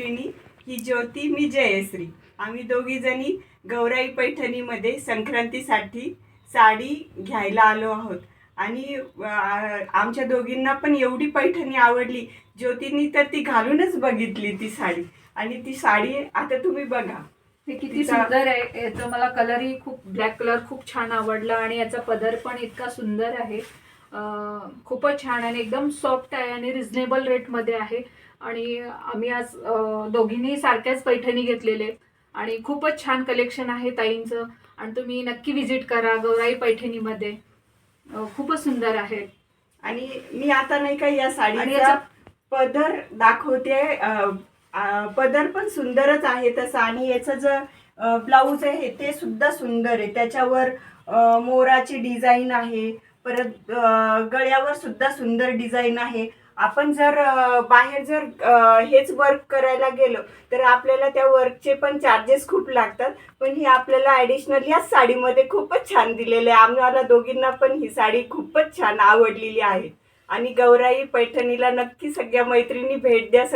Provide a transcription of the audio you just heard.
ही ज्योती, मी जयश्री. आम्ही दोघी जणी गौराई पैठणीमध्ये संक्रांतीसाठी साडी घ्यायला आलो आहोत. आणि आमच्या दोघींना पण एवढी पैठणी आवडली. ज्योतीनी तर ती घालूनच बघितली ती साडी, आणि ती साडी आता तुम्ही बघा हे किती सुंदर आहे. याचा मला कलरही खूप, ब्लॅक कलर खूप छान आवडला आणि याचा पदर पण इतका सुंदर आहे. खूपच छान आणि एकदम सॉफ्ट आहे आणि रिझनेबल रेटमध्ये आहे. आणि आम्ही आज दोघींनी सारख्याच पैठणी घेतलेले आणि खूपच छान कलेक्शन आहे ताईंचं. आणि तुम्ही नक्की व्हिजिट करा गौराई पैठणीमध्ये. खूपच सुंदर आहे. आणि मी आता नाही का या साडीचा पदर दाखवते. पदर पण सुंदरच आहे तसा, आणि याचं जे ब्लाऊज आहे ते सुद्धा सुंदर आहे. त्याच्यावर मोराची डिझाईन आहे, परत गळ्यावर सुद्धा सुंदर डिझाईन आहे. आपण जर बाहेर जर हेच वर्क करायला गेलो तर आपल्याला त्या वर्कचे पण चार्जेस खूप लागतात. पण ही आपल्याला ॲडिशनल याच साडीमध्ये खूपच छान दिलेले आहे. आम्हाला दोघींना पण ही साडी खूपच छान आवडलेली आहे. आणि गौराई पैठणीला नक्की सगळ्या मैत्रिणी भेट द्या.